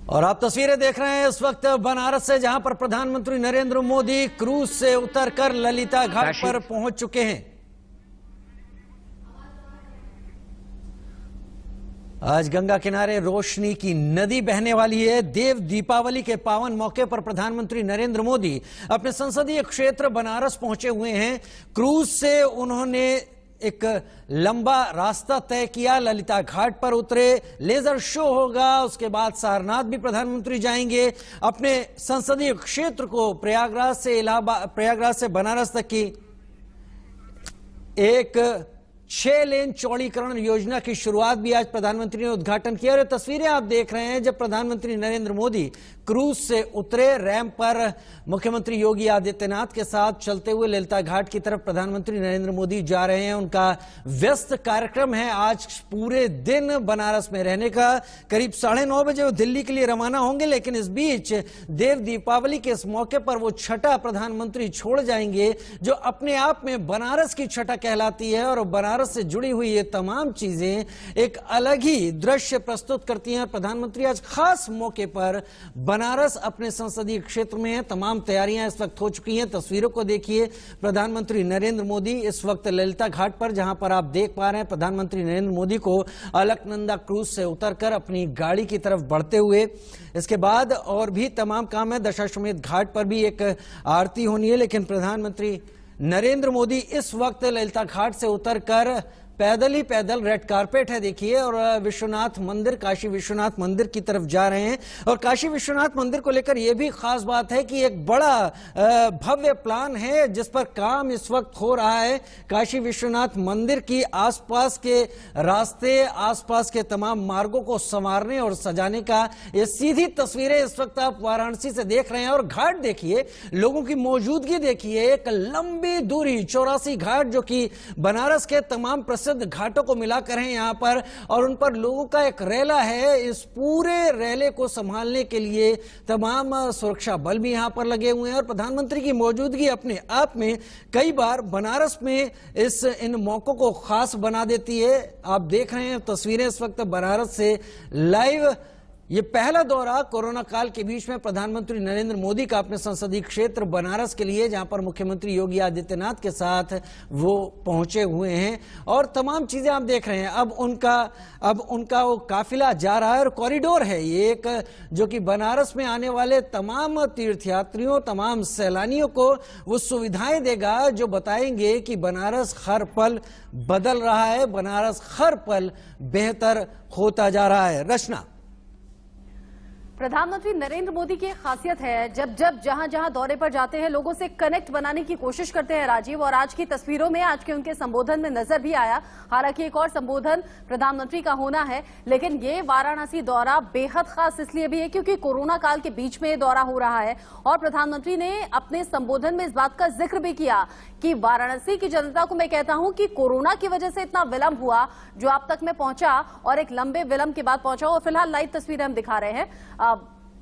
और आप तस्वीरें देख रहे हैं इस वक्त बनारस से, जहां पर प्रधानमंत्री नरेंद्र मोदी क्रूज से उतरकर ललिता घाट पर पहुंच चुके हैं। आज गंगा किनारे रोशनी की नदी बहने वाली है। देव दीपावली के पावन मौके पर प्रधानमंत्री नरेंद्र मोदी अपने संसदीय क्षेत्र बनारस पहुंचे हुए हैं। क्रूज से उन्होंने एक लंबा रास्ता तय किया, ललिता घाट पर उतरे, लेजर शो होगा, उसके बाद सारनाथ भी प्रधानमंत्री जाएंगे। अपने संसदीय क्षेत्र को प्रयागराज से बनारस तक की एक 6 लेन चौड़ीकरण योजना की शुरुआत भी आज प्रधानमंत्री ने उद्घाटन किया। और तस्वीरें आप देख रहे हैं जब प्रधानमंत्री नरेंद्र मोदी क्रूज से उतरे, रैंप पर मुख्यमंत्री योगी आदित्यनाथ के साथ चलते हुए ललिता घाट की तरफ प्रधानमंत्री नरेंद्र मोदी जा रहे हैं। उनका व्यस्त कार्यक्रम है आज पूरे दिन बनारस में रहने का। करीब 9:30 बजे वो दिल्ली के लिए रवाना होंगे, लेकिन इस बीच देव दीपावली के इस मौके पर वो छठा प्रधानमंत्री छोड़ जाएंगे, जो अपने आप में बनारस की छठा कहलाती है। और बनारस से जुड़ी हुई ये तमाम चीजें एक अलग ही दृश्य प्रस्तुत करती हैं। प्रधानमंत्री आज खास मौके पर बनारस अपने संसदीय क्षेत्र में है। तमाम तैयारियां इस वक्त हो चुकी हैं। तस्वीरों को देखिए, प्रधानमंत्री नरेंद्र मोदी इस वक्त ललिता घाट पर, जहां पर आप देख पा रहे हैं प्रधानमंत्री नरेंद्र मोदी को अलकनंदा क्रूज से उतरकर अपनी गाड़ी की तरफ बढ़ते हुए। इसके बाद और भी तमाम काम है। दशाश्वमेध घाट पर भी एक आरती होनी है, लेकिन प्रधानमंत्री नरेंद्र मोदी इस वक्त ललिता घाट से उतरकर पैदल ही पैदल, रेड कारपेट है देखिए, और विश्वनाथ मंदिर, काशी विश्वनाथ मंदिर की तरफ जा रहे हैं। और काशी विश्वनाथ मंदिर को लेकर यह भी खास बात है कि एक बड़ा भव्य प्लान है जिस पर काम इस वक्त हो रहा है। काशी विश्वनाथ मंदिर की आसपास के रास्ते, आसपास के तमाम मार्गों को संवारने और सजाने का ये सीधी तस्वीरें इस वक्त आप वाराणसी से देख रहे हैं। और घाट देखिए, लोगों की मौजूदगी देखिए, एक लंबी दूरी 84 घाट जो कि बनारस के तमाम घाटों को मिलाकर हैं यहां पर, और उन पर लोगों का एक रेला है। इस पूरे रेले को संभालने के लिए तमाम सुरक्षा बल भी यहां पर लगे हुए हैं। और प्रधानमंत्री की मौजूदगी अपने आप में कई बार बनारस में इन मौकों को खास बना देती है। आप देख रहे हैं तस्वीरें इस वक्त बनारस से लाइव। ये पहला दौरा कोरोना काल के बीच में प्रधानमंत्री नरेंद्र मोदी का अपने संसदीय क्षेत्र बनारस के लिए, जहां पर मुख्यमंत्री योगी आदित्यनाथ के साथ वो पहुंचे हुए हैं। और तमाम चीजें आप देख रहे हैं। अब उनका वो काफिला जा रहा है और कॉरिडोर है ये एक, जो कि बनारस में आने वाले तमाम तीर्थयात्रियों, तमाम सैलानियों को वो सुविधाएं देगा जो बताएंगे कि बनारस हर पल बदल रहा है, बनारस हर पल बेहतर होता जा रहा है। रचना, प्रधानमंत्री नरेंद्र मोदी की खासियत है, जब जहां जहां दौरे पर जाते हैं लोगों से कनेक्ट बनाने की कोशिश करते हैं राजीव। और आज की तस्वीरों में, आज के उनके संबोधन में नजर भी आया। हालांकि एक और संबोधन प्रधानमंत्री का होना है, लेकिन ये वाराणसी दौरा बेहद खास इसलिए भी है क्योंकि कोरोना काल के बीच में ये दौरा हो रहा है। और प्रधानमंत्री ने अपने संबोधन में इस बात का जिक्र भी किया कि वाराणसी की जनता को मैं कहता हूं कि कोरोना की वजह से इतना विलंब हुआ जो आप तक मैं पहुंचा, और एक लंबे विलंब के बाद पहुंचा। और फिलहाल लाइव तस्वीरें हम दिखा रहे हैं।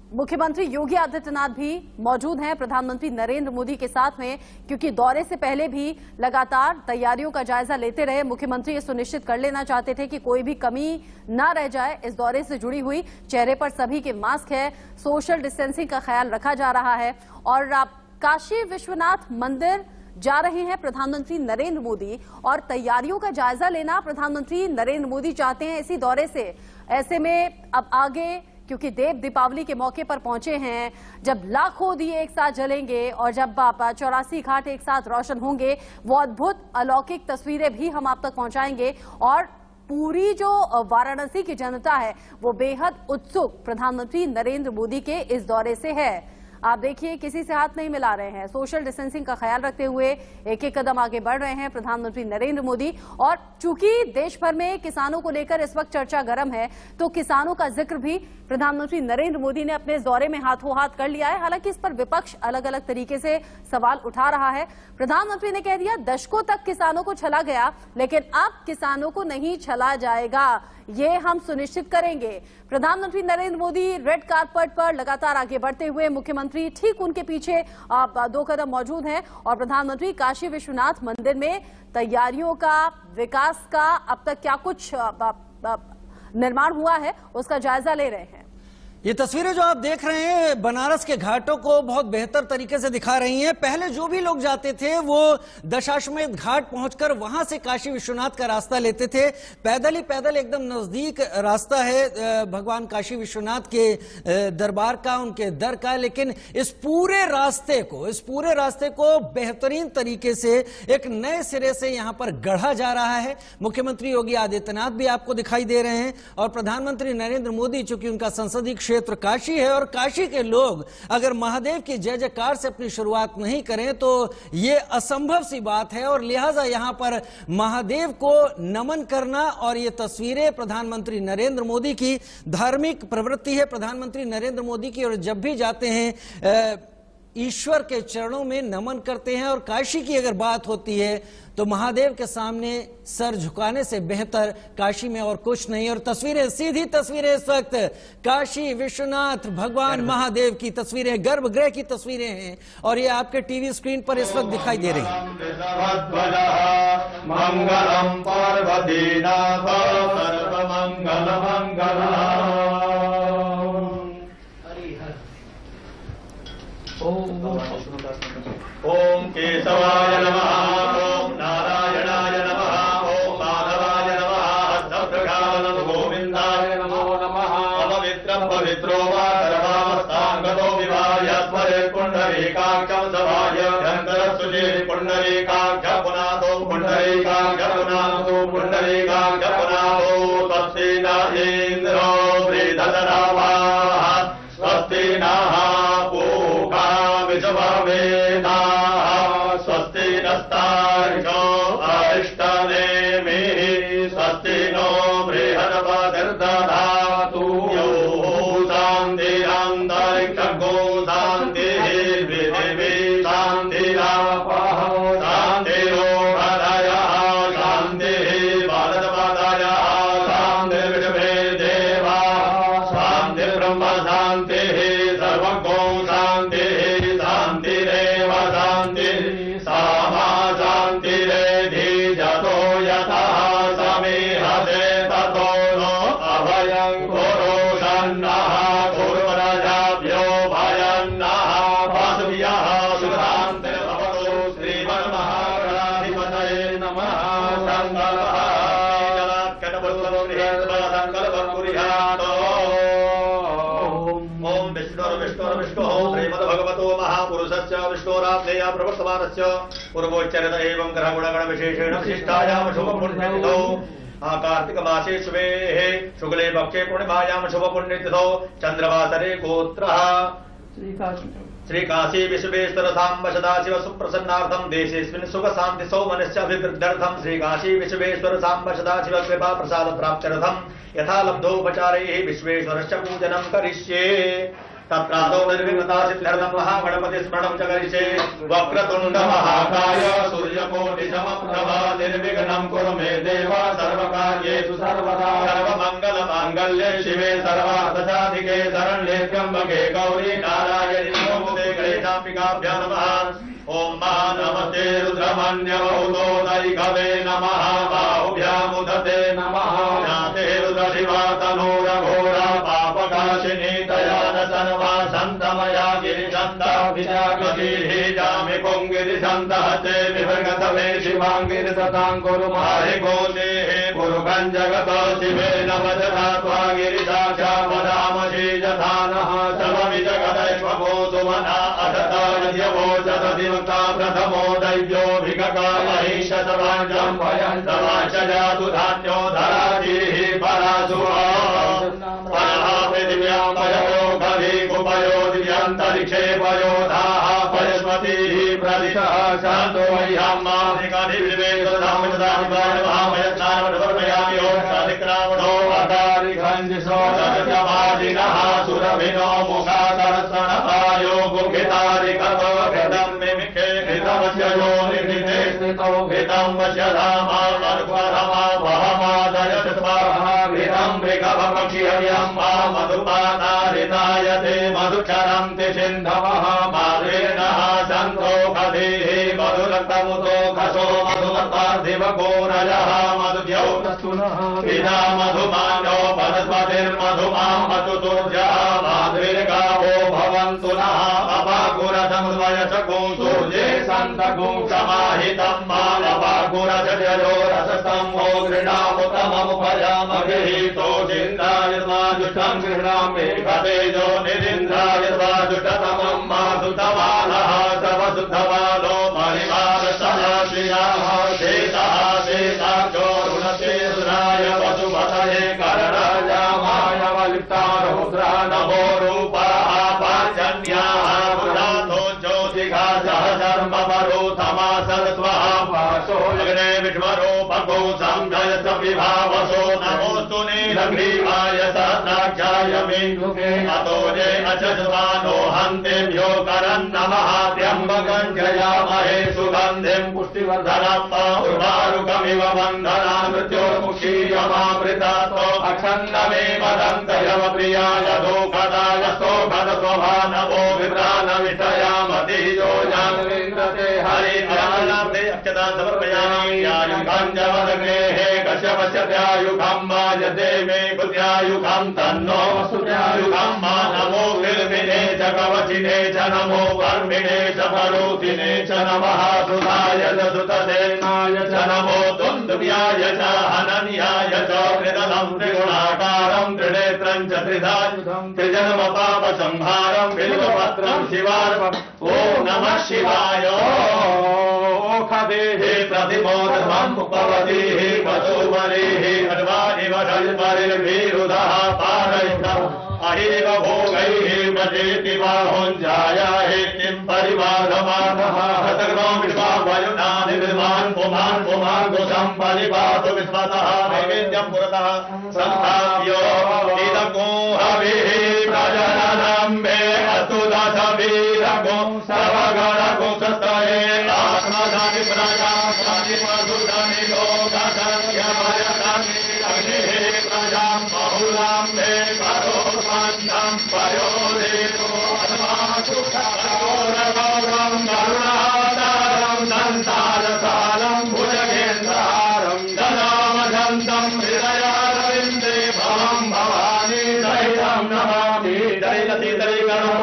मुख्यमंत्री योगी आदित्यनाथ भी मौजूद हैं प्रधानमंत्री नरेंद्र मोदी के साथ में, क्योंकि दौरे से पहले भी लगातार तैयारियों का जायजा लेते रहे। मुख्यमंत्री ये सुनिश्चित कर लेना चाहते थे कि कोई भी कमी ना रह जाए इस दौरे से जुड़ी हुई। चेहरे पर सभी के मास्क है, सोशल डिस्टेंसिंग का ख्याल रखा जा रहा है। और काशी विश्वनाथ मंदिर जा रहे हैं प्रधानमंत्री नरेंद्र मोदी, और तैयारियों का जायजा लेना प्रधानमंत्री नरेंद्र मोदी चाहते हैं इसी दौरे से। ऐसे में अब आगे, क्योंकि देव दीपावली के मौके पर पहुंचे हैं, जब लाखों दिए एक साथ जलेंगे और जब 84 घाट एक साथ रोशन होंगे, वो अद्भुत अलौकिक तस्वीरें भी हम आप तक पहुंचाएंगे। और पूरी जो वाराणसी की जनता है वो बेहद उत्सुक प्रधानमंत्री नरेंद्र मोदी के इस दौरे से है। आप देखिए, किसी से हाथ नहीं मिला रहे हैं, सोशल डिस्टेंसिंग का ख्याल रखते हुए एक एक कदम आगे बढ़ रहे हैं प्रधानमंत्री नरेंद्र मोदी। और चूंकि देश भर में किसानों को लेकर इस वक्त चर्चा गर्म है, तो किसानों का जिक्र भी प्रधानमंत्री नरेंद्र मोदी ने अपने इस दौरे में हाथों हाथ कर लिया है। हालांकि इस पर विपक्ष अलग अलग तरीके से सवाल उठा रहा है। प्रधानमंत्री ने कह दिया, दशकों तक किसानों को छला गया, लेकिन अब किसानों को नहीं छला जाएगा, ये हम सुनिश्चित करेंगे। प्रधानमंत्री नरेंद्र मोदी रेड कारपेट पर लगातार आगे बढ़ते हुए, मुख्यमंत्री ठीक उनके पीछे 2 कदम मौजूद हैं। और प्रधानमंत्री काशी विश्वनाथ मंदिर में तैयारियों का, विकास का, अब तक क्या कुछ निर्माण हुआ है उसका जायजा ले रहे हैं। ये तस्वीरें जो आप देख रहे हैं बनारस के घाटों को बहुत बेहतर तरीके से दिखा रही हैं। पहले जो भी लोग जाते थे वो दशाश्वमेध घाट पहुंचकर वहां से काशी विश्वनाथ का रास्ता लेते थे। पैदल ही पैदल एकदम नजदीक रास्ता है भगवान काशी विश्वनाथ के दरबार का, उनके दर का। लेकिन इस पूरे रास्ते को बेहतरीन तरीके से एक नए सिरे से यहां पर गढ़ा जा रहा है। मुख्यमंत्री योगी आदित्यनाथ भी आपको दिखाई दे रहे हैं और प्रधानमंत्री नरेंद्र मोदी, चूंकि उनका संसदीय क्षेत्र काशी है और काशी के लोग अगर महादेव की जय जयकार से अपनी शुरुआत नहीं करें तो यह असंभव सी बात है। और लिहाजा यहां पर महादेव को नमन करना और ये तस्वीरें प्रधानमंत्री नरेंद्र मोदी की धार्मिक प्रवृत्ति है प्रधानमंत्री नरेंद्र मोदी की, और जब भी जाते हैं ईश्वर के चरणों में नमन करते हैं। और काशी की अगर बात होती है तो महादेव के सामने सर झुकाने से बेहतर काशी में और कुछ नहीं। और सीधी तस्वीरें इस वक्त काशी विश्वनाथ भगवान महादेव की तस्वीरें, गर्भगृह की तस्वीरें हैं और ये आपके टीवी स्क्रीन पर इस वक्त दिखाई दे रही हैं। मंगलम पार्वतीनाथ सर्वमंगल मंगलम। ओम केशवाय नमः, ओम नारायणाय नमः, ओम माधवाय नमः, सप्तकाल गोविंदाय नमो नमः। अपवित्रं पवित्रो वा सर्वावस्थांगतो विवाय स्मरे पुंडरीकाक्षं सभाय धनधरसुजे पुंडरीकाक्ष पुनातो पुंडरीकाक्ष पुनातो पुंडरीकाक्ष पुनातो। स्वस्ति न इंद्रो वृद्धरावाः, स्वस्ति नः पूषा विश्ववेदाः, स्वस्ति नस्तार्क्ष्यो अरिष्टनेमिः, स्वस्ति नो बृहस्पतिर्दधातु। यो शान्तिरन्तरिक्षगो शान्तिः, पृथिवी शान्तिरापः शान्तिरोषधयः, शान्तिः वनस्पतयः, शान्तिर्विश्वे देवाः, शान्तिर्ब्रह्म शान्तिः, सर्वगो शान्तिः, शान्तिरेव शान्तिः, सामा शान्तिरेधि। जतो यतः समीहते ततो नो अभयं कुरु शन्नः, कुरु प्रजाभ्यो भयं नः, पशुभ्यः सुशान्तिर्भवतु। श्रीमन्महागणाधिपतये नमः। सङ्कल्पः जलात्कटपुष्पगृहेन्द्रसङ्कल्पं कुर्यात्। ओम विष्णुर्विष्णुर्विष्णुः श्रीमद्भगवतो महापुरुषस्य विष्णोरात्मेया प्रवर्तमानस्य पूर्वोच्चरित एवं ग्रहगुणगणविशेषेण विशिष्टायां शुभपुण्यतिथौ कार्तिकमासे शुभेः शुक्ले पक्षे पूर्णिमायां शुभपुण्यतिथौ चन्द्रवासरे गोत्रः श्री काशी विश्वेश्वर साम्ब सदाशिव सुप्रसन्नार्थम देशेस्मिन् सुख शांति सौमनस्य अभिवृद्ध्यर्थम श्री काशी विश्वेश्वर साम्ब सदाशिव कृपा प्रसाद प्राप्त्यर्थम यथा लब्धोपचारैः विश्वेश्वरस्य पूजनं करिष्ये। तत्रादौ निर्विघ्नता सिद्ध्यर्थं महागणपति स्मरणं च करिष्ये। वक्रतुण्ड महाकाय सूर्यकोटि समप्रभ निर्विघ्नं कुरु मे देव सर्वकार्येषु सर्वदा। सर्वमंगल मांगल्ये शिवे सर्वार्थसाधिके शरण्ये त्र्यंबके गौरी नारायणी नमोस्तुते गणेशाम्बिकाभ्यां नमः। ओम नमस्ते रुद्रमन्यवहुतोदैकवे नमः। बाहुभ्यामुदते नमः। जाते रुद्रशिवा तनूरघोरा पापकाशिनी दयान सर्वा सन्तमया गिरिशन्ताभिजागतिः जामि पुङ्गिरिशन्तः ते विभगतवे शिवाङ्गिरिसतां कुरु माहि गोतेः पुरुषं जगत शिवे नमजथा त्वा गिरिशाक्षा वदामसि यथानः सर्वमि जगदैश्वभो सुमना अधता यवोचत दिवता प्रथमो दैव्योऽभिगकामहिष सर्वाञ्जं भयं सर्वाञ्च जातु धान्यो धराजिः परासुः परः पृथिव्यां पयो गभिगुपयो दिव्यान्तरिक्षे पयोधाः परस्पतिः प्रदिशः शान्तो मह्यं मामिकाधिविवेकधामयदामयस्नानमनुवर्मयामि ओं शादिक्रामणो अकारिखञ्जिषो दशमादिनः सुरभिनो मुखाकर्षणपायो गुखितारिकतो घृतं मिमिखे घृतमस्य यो निघृते स्थितो घृतं वस्य धामा मनुपरमा वहमादयत स्वाहा घृतं मृगभक्षिहव्यं मा मधुपातारितायते मधुक्षरन्ति सिन्धवः माद्रेणः सन्तो खधेः मधुरक्तमुतो खसो मधुमत्पार्थिवगोरजः मधुद्यौतस्तुनः पिता मधुमानो वनस्पतिर्मधुमां मतुतुर्जः ब्रह्मो दृढामुतममुपजामभिहितो जिन्दाय स्वाजुष्टं गृह्णामि खतेजो निरिन्द्राय स्वाजुष्टतमं मासुतमानः सर्वशुद्धवालो परिवारतः श्रियाः शेषः शेषाक्षो रुणते रुद्राय वसुमतये करराजामाय वलिप्तारोद्रा नमो रूपाः पार्जन्याः पुरातो ज्योतिघासः धर्मपरोधमा सरस्वः वासो लग्ने विष्मरूपको संजयस विभावसो नमोऽस्तु नीलग्रीवाय सहस्राक्षाय मेघुके अतो ये अचज्वानो हन्तेभ्यो करन्नमः त्र्यम्बकं जयामहे सुगन्धिं पुष्टिवर्धनम् उर्वारुकमिव बन्धना मृत्योर्मुक्षीयमामृतातो अखण्डमेव दन्तयवप्रियाय दोषदाय स्तोभदस्वभा नमो विभ्रान विषयामतीजो जानवेन्द्रते हरिद्रालब्धे अक्षतां समर्पयामि यायुगं जवदग्नेः कश्यपस्य त्यायुगं वाजते मे बुद्ध्यायुगं तन्नो वसुत्यायुगं मा नमो विर्मिने च कवचिने च नमो कर्मिणे च परोधिने च नमः सुधाय च सुतसेनाय च नमो दुन्दुभ्याय च हनन्याय च त्रिदलं त्रिगुणाकारं त्रिनेत्रं च त्रिधायुधं त्रिजन्मपापसंहारं बिल्वपत्रं शिवार्पणम् ॐ नमः शिवाय खदेहे प्रतिबोधमं उपवदेः वसुवरेः अड्वानिव षड्परिर्भिरुदः पारयितम् अहिरिव भोगैः वजेति बाहुञ्जायाहेतिं परिवाधमानः हतग्नो विश्वावयुनानि विद्वान् पुमान् पुमान् परिपातु विश्वतः नैवेद्यं पुरतः संस्थाप्यो इदको हविः प्रजननं मे अस्तु दशवीरको सर्वगणको सतये आत्मधानि प्रजानि पशुधानि लोकसंख्यमयधानि अग्निः प्रजां बहुलां मे करोमन्तं पयोदेतो अस्मासु करोरगौरं करुणातारं संसारसारं भुजगेन्द्रारं ददामघन्तं हृदयारविन्दे भवं भवानी सहितं नमामि दैलतीतरीकरणं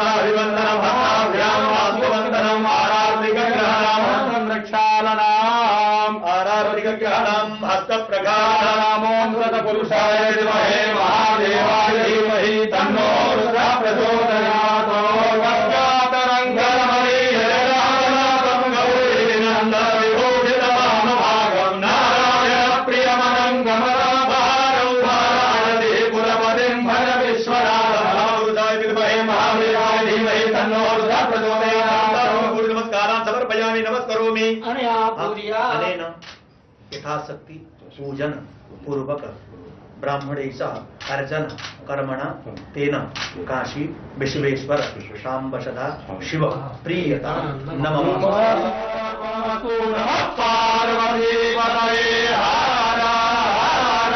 हरिवन्दनं भक्ताभ्यां वास्तुवन्दनम् आराधिकग्रहणां संरक्षालनाम् आराधिकग्रहणं हस्तप्रगानमो पुरुषाय विद्महे महादेवाय धीमहि तन्नो रुद्रः प्रचोदयात् वज्रातरङ्गमणिहरराजनाथं गौरीनन्दविभूषितमानुभागं नारायणप्रियमनङ्गमराभारं भारयति पुरपतिं भज विश्वनाथं विद्महे महादेवाय धीमहि तन्नो रुद्रः प्रचोदयात् नमस्कारान् समर्पयामि नमस्करोमि अनेन यथाशक्ति पूजन पूर्वक ब्राह्मणेशः अर्चन कर्मणा तेन काशी विश्वेश्वर शाम्बशदा शिव प्रीयता नमः पार्वती पतये हर हर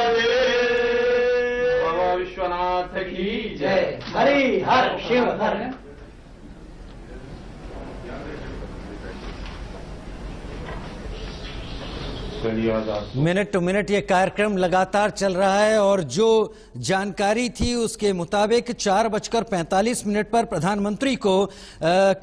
महादेव विश्वनाथ की जय हरि हर शिव हर मिनट टू मिनट ये कार्यक्रम लगातार चल रहा है और जो जानकारी थी उसके मुताबिक 4:45 पर प्रधानमंत्री को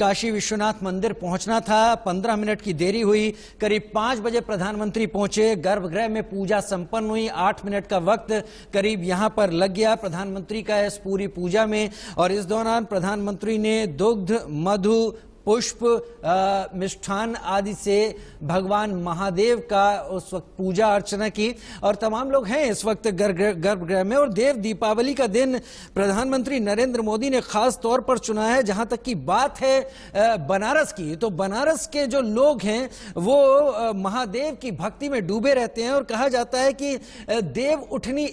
काशी विश्वनाथ मंदिर पहुंचना था। 15 मिनट की देरी हुई। करीब 5 बजे प्रधानमंत्री पहुंचे। गर्भगृह में पूजा संपन्न हुई। 8 मिनट का वक्त करीब यहां पर लग गया प्रधानमंत्री का इस पूरी पूजा में। और इस दौरान प्रधानमंत्री ने दुग्ध, मधु, पुष्प, मिष्ठान आदि से भगवान महादेव का उस वक्त पूजा अर्चना की। और तमाम लोग हैं इस वक्त गर्भगृह में। और देव दीपावली का दिन प्रधानमंत्री नरेंद्र मोदी ने खास तौर पर चुना है। जहां तक की बात है बनारस की, तो बनारस के जो लोग हैं वो महादेव की भक्ति में डूबे रहते हैं। और कहा जाता है कि देव उठनी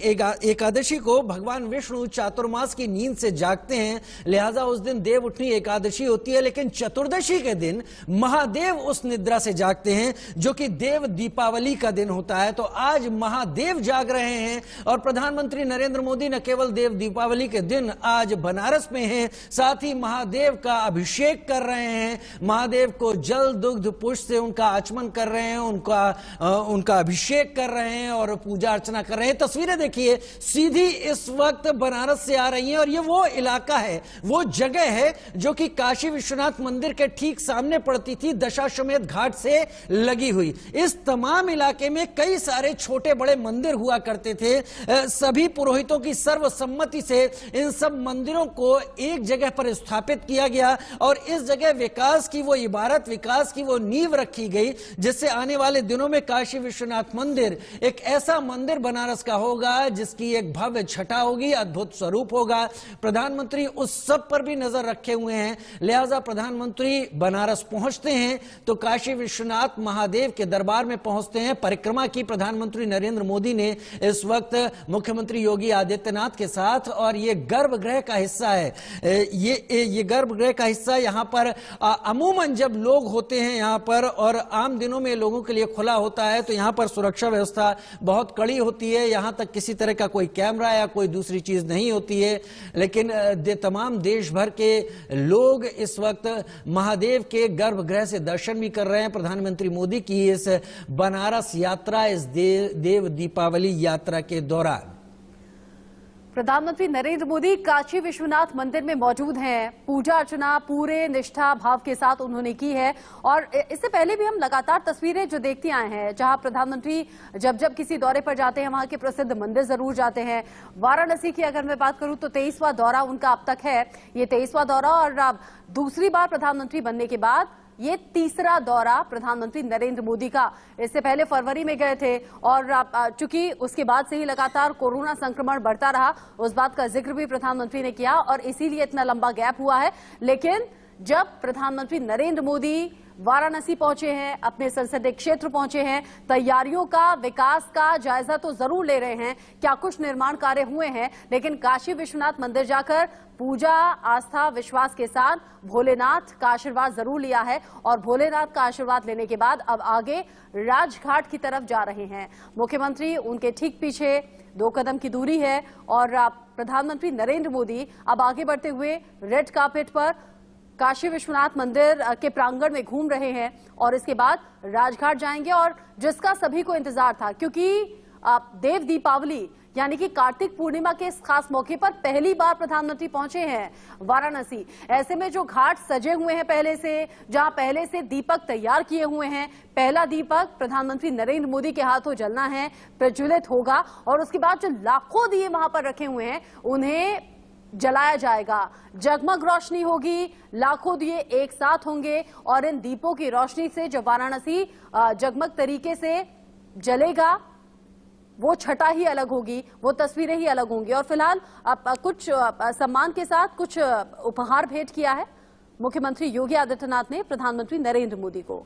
एकादशी को भगवान विष्णु चातुर्मास की नींद से जागते हैं, लिहाजा उस दिन देव उठनी एकादशी होती है। लेकिन चतुर्दशी के दिन महादेव उस निद्रा से जागते हैं जो कि देव दीपावली का दिन होता है। तो आज महादेव जाग रहे हैं और प्रधानमंत्री नरेंद्र मोदी न केवल देव दीपावली के दिन आज बनारस में हैं, साथ ही महादेव का अभिषेक कर रहे हैं। महादेव को जल, दुग्ध, पुष्प से उनका आचमन कर रहे हैं, उनका अभिषेक कर रहे हैं और पूजा अर्चना कर रहे हैं। तस्वीरें देखिए सीधी इस वक्त बनारस से आ रही हैं और ये वो इलाका है, वो जगह है जो कि काशी विश्वनाथ मंदिर के ठीक सामने पड़ती थी दशाश्वमेध घाट से लगी हुई। इस तमाम इलाके में कई सारे छोटे बड़े मंदिर हुआ करते थे। सभी पुरोहितों की सर्वसम्मति से इन सब मंदिरों को एक जगह पर स्थापित किया गया और इस जगह विकास की वो इबारत, विकास की वो नींव रखी गई जिससे आने वाले दिनों में काशी विश्वनाथ मंदिर एक ऐसा मंदिर बनारस का होगा जिसकी एक भव्य छटा होगी, अद्भुत स्वरूप होगा। प्रधानमंत्री उस सब पर भी नजर रखे हुए हैं, लिहाजा प्रधानमंत्री बनारस पहुंचते हैं तो काशी विश्वनाथ महादेव के दरबार में पहुंचते हैं। परिक्रमा की प्रधानमंत्री नरेंद्र मोदी ने इस वक्त मुख्यमंत्री योगी आदित्यनाथ के साथ, और ये गर्भगृह का हिस्सा है। ये गर्भगृह का हिस्सा यहां पर अमूमन जब लोग होते हैं यहां पर और आम दिनों में लोगों के लिए खुला होता है तो यहां पर सुरक्षा व्यवस्था बहुत कड़ी होती है। यहां तक किसी तरह का कोई कैमरा या कोई दूसरी चीज नहीं होती है, लेकिन तमाम देश भर के लोग इस वक्त महादेव के गर्भगृह से दर्शन भी कर रहे हैं। प्रधानमंत्री मोदी की इस बनारस यात्रा, इस देव दीपावली यात्रा के दौरान प्रधानमंत्री नरेंद्र मोदी काशी विश्वनाथ मंदिर में मौजूद हैं। पूजा अर्चना पूरे निष्ठा भाव के साथ उन्होंने की है और इससे पहले भी हम लगातार तस्वीरें जो देखते आए हैं जहां प्रधानमंत्री जब जब किसी दौरे पर जाते हैं वहां के प्रसिद्ध मंदिर जरूर जाते हैं। वाराणसी की अगर मैं बात करूं तो 23वां दौरा उनका अब तक है, ये 23वां दौरा और दूसरी बार प्रधानमंत्री बनने के बाद ये तीसरा दौरा प्रधानमंत्री नरेंद्र मोदी का। इससे पहले फरवरी में गए थे और चूंकि उसके बाद से ही लगातार कोरोना संक्रमण बढ़ता रहा, उस बात का जिक्र भी प्रधानमंत्री ने किया और इसीलिए इतना लंबा गैप हुआ है। लेकिन जब प्रधानमंत्री नरेंद्र मोदी वाराणसी पहुंचे हैं, अपने संसदीय क्षेत्र पहुंचे हैं, तैयारियों का, विकास का जायजा तो जरूर ले रहे हैं, क्या कुछ निर्माण कार्य हुए हैं, लेकिन काशी विश्वनाथ मंदिर जाकर पूजा, आस्था, विश्वास के साथ भोलेनाथ का आशीर्वाद जरूर लिया है और भोलेनाथ का आशीर्वाद लेने के बाद अब आगे राजघाट की तरफ जा रहे हैं। मुख्यमंत्री उनके ठीक पीछे 2 कदम की दूरी है और प्रधानमंत्री नरेंद्र मोदी अब आगे बढ़ते हुए रेड कार्पेट पर काशी विश्वनाथ मंदिर के प्रांगण में घूम रहे हैं और इसके बाद राजघाट जाएंगे और जिसका सभी को इंतजार था, क्योंकि देव दीपावली यानी कि कार्तिक पूर्णिमा के इस खास मौके पर पहली बार प्रधानमंत्री पहुंचे हैं वाराणसी। ऐसे में जो घाट सजे हुए हैं पहले से, जहां पहले से दीपक तैयार किए हुए हैं, पहला दीपक प्रधानमंत्री नरेंद्र मोदी के हाथों जलना है, प्रज्वलित होगा और उसके बाद जो लाखों दिए वहां पर रखे हुए हैं उन्हें जलाया जाएगा। जगमग रोशनी होगी, लाखों दिए एक साथ होंगे और इन दीपों की रोशनी से जो वाराणसी जगमग तरीके से जलेगा वो छटा ही अलग होगी, वो तस्वीरें ही अलग होंगी। और फिलहाल कुछ सम्मान के साथ कुछ उपहार भेंट किया है मुख्यमंत्री योगी आदित्यनाथ ने प्रधानमंत्री नरेंद्र मोदी को।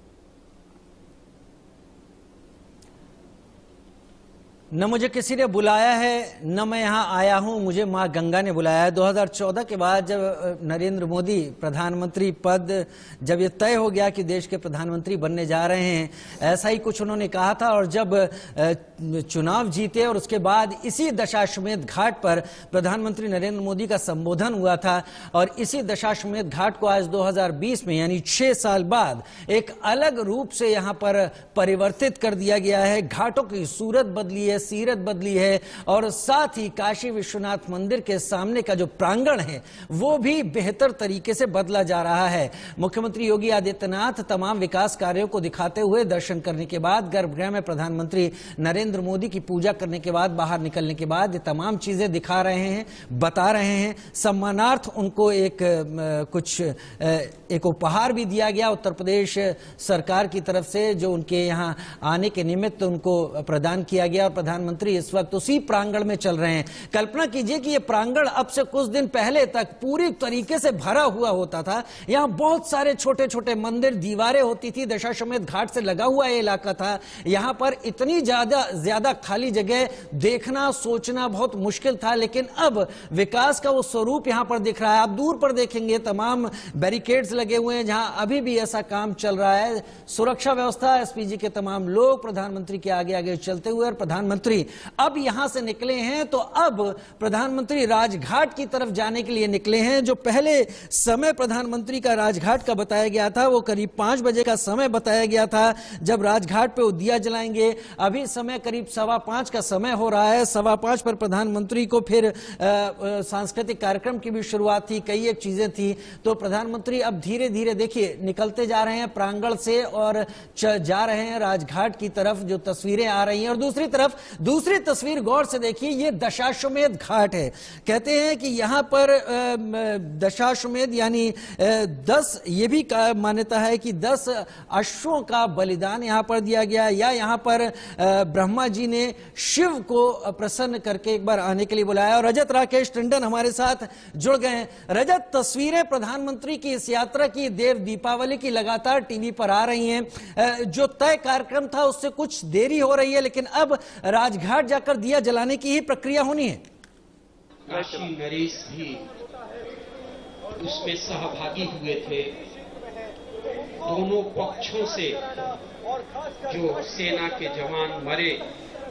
न मुझे किसी ने बुलाया है न मैं यहां आया हूं, मुझे मां गंगा ने बुलाया है। 2014 के बाद जब नरेंद्र मोदी प्रधानमंत्री पद जब ये तय हो गया कि देश के प्रधानमंत्री बनने जा रहे हैं, ऐसा ही कुछ उन्होंने कहा था और जब चुनाव जीते और उसके बाद इसी दशाश्वमेध घाट पर प्रधानमंत्री नरेंद्र मोदी का संबोधन हुआ था और इसी दशाश्वमेध घाट को आज 2020 में यानी 6 साल बाद एक अलग रूप से यहां पर परिवर्तित कर दिया गया है। घाटों की सूरत बदली है, सीरत बदली है और साथ ही काशी विश्वनाथ मंदिर के सामने का जो प्रांगण है वो भी बेहतर तरीके से बदला जा रहा है। मुख्यमंत्री योगी आदित्यनाथ तमाम विकास कार्यों को दिखाते हुए दर्शन करने के बाद गर्भगृह में प्रधानमंत्री नरेंद्र मोदी की पूजा करने के बाद बाहर निकलने के बाद ये तमाम चीजें दिखा रहे हैं, बता रहे हैं। सम्मानार्थ उनको एक उपहार भी दिया गया उत्तर प्रदेश सरकार की तरफ से, जो उनके यहाँ आने के निमित्त उनको प्रदान किया गया और प्रधानमंत्री इस वक्त उसी प्रांगण में चल रहे हैं। कल्पना कीजिए कि यह प्रांगण अब से कुछ दिन पहले तक पूरी तरीके से भरा हुआ होता था। यहां बहुत सारे छोटे छोटे मंदिर, दीवारें होती थी, दशाश्वमेध घाट से लगा हुआ यह इलाका था। यहां पर इतनी ज्यादा खाली जगह देखना, सोचना बहुत मुश्किल था, लेकिन अब विकास का वो स्वरूप यहां पर दिख रहा है। आप दूर पर देखेंगे तमाम बैरिकेड्स लगे हुए हैं जहां अभी भी ऐसा काम चल रहा है। सुरक्षा व्यवस्था, एसपीजी के तमाम लोग प्रधानमंत्री के आगे आगे चलते हुए और प्रधानमंत्री प्रधानमंत्री अब यहां से निकले हैं, तो अब प्रधानमंत्री राजघाट की तरफ जाने के लिए निकले हैं। जो पहले समय प्रधानमंत्री का राजघाट का बताया गया था वो करीब 5 बजे का समय बताया गया था जब राजघाट पे वो दिया जलाएंगे। अभी समय करीब 5:15 का समय हो रहा है। 5:15 पर प्रधानमंत्री को फिर सांस्कृतिक कार्यक्रम की भी शुरुआत थी, कई एक चीजें थी। तो प्रधानमंत्री अब धीरे धीरे देखिए निकलते जा रहे हैं प्रांगण से और जा रहे हैं राजघाट की तरफ। जो तस्वीरें आ रही हैं और दूसरी तरफ दूसरी तस्वीर गौर से देखिए, ये दशाश्वमेध घाट है। कहते हैं कि यहां पर दशाश्वमेध यानी 10 ये भी मान्यता है कि 10 अश्वों का बलिदान यहां पर दिया गया, या यहां पर ब्रह्मा जी ने शिव को प्रसन्न करके एक बार आने के लिए बुलाया। और रजत राकेश टंडन हमारे साथ जुड़ गए हैं। रजत, तस्वीरें प्रधानमंत्री की इस यात्रा की देव दीपावली की लगातार टीवी पर आ रही हैं। जो तय कार्यक्रम था उससे कुछ देरी हो रही है, लेकिन अब राजघाट जाकर दिया जलाने की ही प्रक्रिया होनी है। काशी नरेश भी उसमें सहभागी हुए थे। दोनों पक्षों से जो सेना के जवान मरे।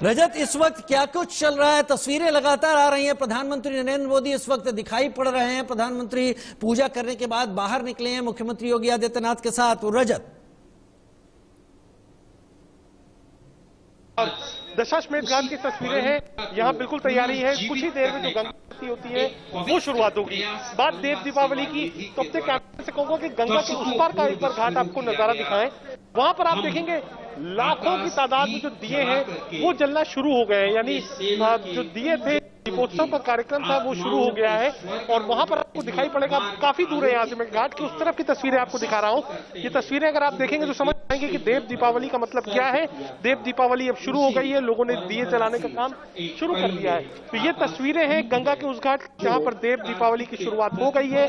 रजत, इस वक्त क्या कुछ चल रहा है? तस्वीरें लगातार आ रही हैं। प्रधानमंत्री नरेंद्र मोदी इस वक्त दिखाई पड़ रहे हैं। प्रधानमंत्री पूजा करने के बाद बाहर निकले हैं मुख्यमंत्री योगी आदित्यनाथ के साथ। रजत, दशाश्वमेध घाट की तस्वीरें हैं। यहाँ बिल्कुल तैयारी है। कुछ ही देर में जो गंगा आरती होती है वो शुरुआत होगी। बात देव दीपावली की, तो अपने कैमरे से कहूंगा कि गंगा के उस पार का एक बार घाट आपको नजारा दिखाएं। वहां पर आप देखेंगे लाखों की तादाद में जो दिए हैं वो जलना शुरू हो गए हैं। यानी जो दिए थे, दीपोत्सव का कार्यक्रम था वो शुरू हो गया है। और वहां पर आपको दिखाई पड़ेगा, काफी दूर है यहाँ से, मैं घाट की उस तरफ की तस्वीरें आपको दिखा रहा हूँ। ये तस्वीरें अगर आप देखेंगे तो समझ पाएंगे कि देव दीपावली का मतलब क्या है। देव दीपावली अब शुरू हो गई है, लोगों ने दिए जलाने का काम शुरू कर दिया है। तो ये तस्वीरें हैं गंगा के उस घाट जहाँ पर देव दीपावली की शुरुआत हो गई है,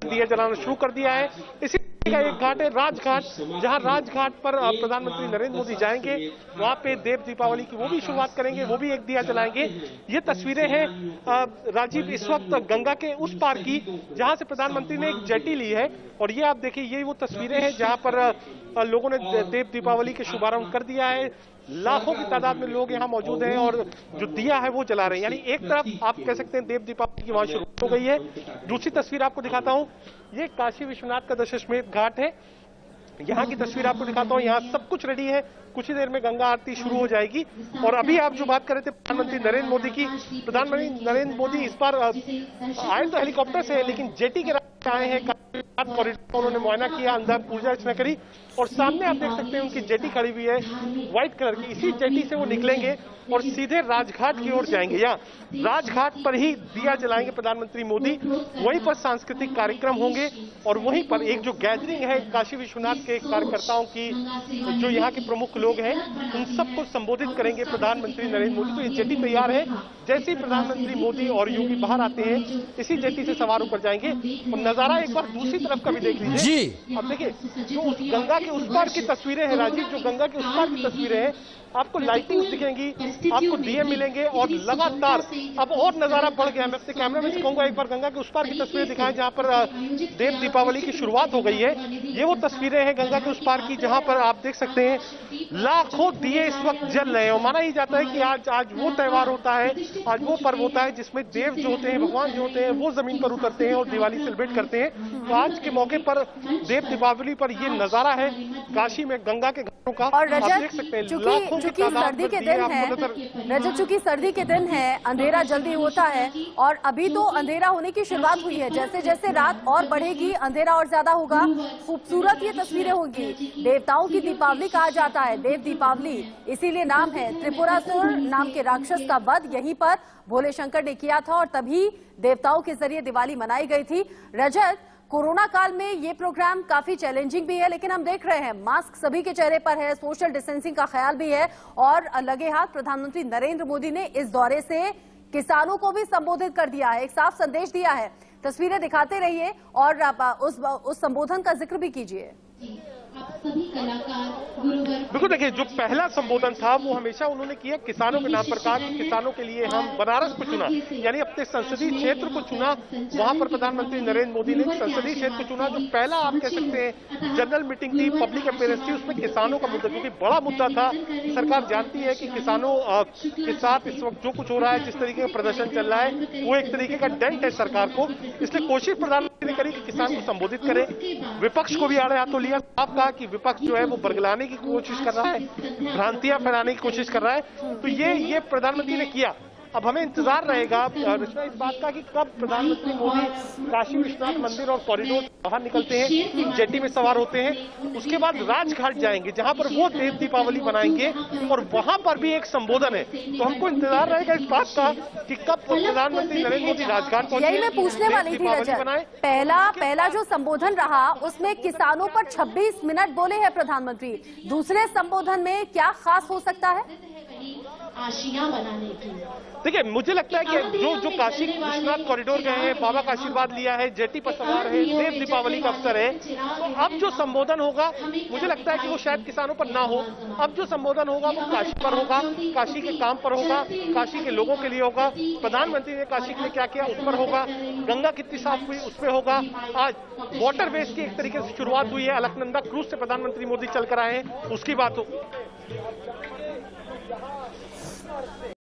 दिया जलाना शुरू कर दिया है। इसी का एक घाट है राजघाट, जहां राजघाट पर प्रधानमंत्री नरेंद्र मोदी जाएंगे, वहां पे देव दीपावली की वो भी शुरुआत करेंगे, वो भी एक दिया जलाएंगे। ये तस्वीरें हैं राजीव इस वक्त गंगा के उस पार की, जहां से प्रधानमंत्री ने एक जेटी ली है। और ये आप देखिए, ये वो तस्वीरें हैं जहां पर लोगों ने देव दीपावली के शुभारंभ कर दिया है। लाखों की तादाद में लोग यहाँ मौजूद हैं और जो दिया है वो जला रहे हैं। यानी एक तरफ आप कह सकते हैं देव दीपावली की वहां शुरू हो गई है। दूसरी तस्वीर आपको दिखाता हूँ, ये काशी विश्वनाथ का दशाश्वमेध घाट है। यहाँ की तस्वीर आपको दिखाता हूँ। यहाँ सब कुछ रेडी है, कुछ ही देर में गंगा आरती शुरू हो जाएगी। और अभी आप जो बात कर रहे थे प्रधानमंत्री नरेंद्र मोदी की, प्रधानमंत्री नरेंद्र मोदी इस बार आए तो हेलीकॉप्टर से, लेकिन जेटी के रास्ते आए हैं। कॉरिडोर उन्होंने मुआयना किया, अंदर पूजा अर्चना करी और सामने आप देख सकते हैं उनकी जेटी खड़ी हुई है व्हाइट कलर की। इसी जेटी से वो निकलेंगे और सीधे राजघाट की ओर जाएंगे। यहाँ राजघाट पर ही दिया जलाएंगे प्रधानमंत्री मोदी। वहीं पर सांस्कृतिक कार्यक्रम होंगे और वहीं पर एक जो गैदरिंग है काशी विश्वनाथ के कार्यकर्ताओं की, जो यहाँ के प्रमुख लोग हैं, उन सबको संबोधित करेंगे प्रधानमंत्री नरेंद्र मोदी। तो ये जेटी तैयार है। जैसे ही प्रधानमंत्री मोदी और योगी बाहर आते हैं, इसी जेटी से सवार होकर जाएंगे। और नजारा एक बार दूसरी तरफ का भी देख लीजिए जी। अब देखिए, जो उस गंगा के उस पार की तस्वीरें हैं राजीव, जो गंगा के उस पार की तस्वीरें हैं, आपको लाइटिंग्स दिखेंगी, आपको दिए मिलेंगे और लगातार अब और नजारा बढ़ गया। मैं अपने कैमरे में कहूंगा एक बार गंगा के उस पार की तस्वीरें दिखाएं जहां पर देव दीपावली की शुरुआत हो गई है। ये वो तस्वीरें हैं गंगा के उस पार की, जहां पर आप देख सकते हैं लाखों दिए इस वक्त जल रहे हैं। और माना ही जाता है कि आज वो त्योहार होता है, आज वो पर्व होता है जिसमें देव जो होते हैं, भगवान जो होते हैं, वो जमीन पर उतरते हैं और दिवाली सेलिब्रेट करते हैं। तो आज के मौके पर देव दीपावली पर ये नजारा है काशी में गंगा के घाटों का। और आप देख सकते हैं लाखों चूंकि सर्दी के दिन है रजत, चूंकि सर्दी के दिन है, अंधेरा जल्दी होता है और अभी तो अंधेरा होने की शुरुआत हुई है। जैसे जैसे रात और बढ़ेगी अंधेरा और ज्यादा होगा। खूबसूरत ये तस्वीरें होंगी। देवताओं की दीपावली कहा जाता है, देव दीपावली इसीलिए नाम है। त्रिपुरासुर नाम के राक्षस का वध यहीं पर भोले शंकर ने किया था और तभी देवताओं के जरिए दिवाली मनाई गई थी। रजत, कोरोना काल में ये प्रोग्राम काफी चैलेंजिंग भी है, लेकिन हम देख रहे हैं मास्क सभी के चेहरे पर है, सोशल डिस्टेंसिंग का ख्याल भी है और लगे हाथ प्रधानमंत्री नरेंद्र मोदी ने इस दौरे से किसानों को भी संबोधित कर दिया है, एक साफ संदेश दिया है। तस्वीरें दिखाते रहिए और उस संबोधन का जिक्र भी कीजिए। सभी कलाकार गुरुवर। बिल्कुल, देखिए जो पहला संबोधन था वो हमेशा उन्होंने किया किसानों के नाम पर, कहा कि किसानों के लिए हम बनारस को चुना, यानी अपने संसदीय क्षेत्र को चुना। वहां पर प्रधानमंत्री नरेंद्र मोदी ने संसदीय क्षेत्र को चुना जो पहला आप कह सकते हैं जनरल मीटिंग थी, पब्लिक अपीयरेंस थी, उसमें किसानों का मुद्दा क्योंकि बड़ा मुद्दा था। सरकार जानती है कि किसानों के साथ इस वक्त जो कुछ हो रहा है, जिस तरीके का प्रदर्शन चल रहा है, वो एक तरीके का डेंट है सरकार को। इसलिए कोशिश प्रधानमंत्री ने करी कि किसान को संबोधित करे, विपक्ष को भी आड़े हाथों लिया। आप कहा कि विपक्ष जो है वो बरगलाने की कोशिश कर रहा है, भ्रांतियां फैलाने की कोशिश कर रहा है, तो ये प्रधानमंत्री ने किया। अब हमें इंतजार रहेगा रचना इस बात का कि कब प्रधानमंत्री मोदी काशी विश्वनाथ मंदिर और कॉरिडोर बाहर निकलते हैं, जेटी में सवार होते हैं, उसके बाद राजघाट जाएंगे जहां पर वो देव दीपावली बनाएंगे और वहां पर भी एक संबोधन है। तो हमको इंतजार रहेगा इस बात का कि कब प्रधानमंत्री नरेंद्र मोदी राजघाट पहुंचे। यही मैं पूछने वाली थी रजत, पहला जो संबोधन रहा उसमें किसानों पर 26 मिनट बोले हैं प्रधानमंत्री, दूसरे संबोधन में क्या खास हो सकता है? आशियां बनाने की। देखिए, मुझे लगता है कि जो काशी विश्वनाथ कॉरिडोर गए हैं, बाबा का आशीर्वाद लिया है, जेटी पर सवार है, देव दीपावली का अवसर है, तो अब जो संबोधन होगा मुझे लगता है कि वो शायद किसानों पर ना हो। अब जो संबोधन होगा वो काशी पर होगा, काशी के काम पर होगा, काशी के लोगों के लिए होगा, प्रधानमंत्री ने काशी के लिए क्या किया उस पर होगा, गंगा कितनी साफ हुई उस पर होगा। आज वाटरवेज की एक तरीके से शुरुआत हुई है, अलकनंदा क्रूज से प्रधानमंत्री मोदी चल कर आए हैं, उसकी बात हो।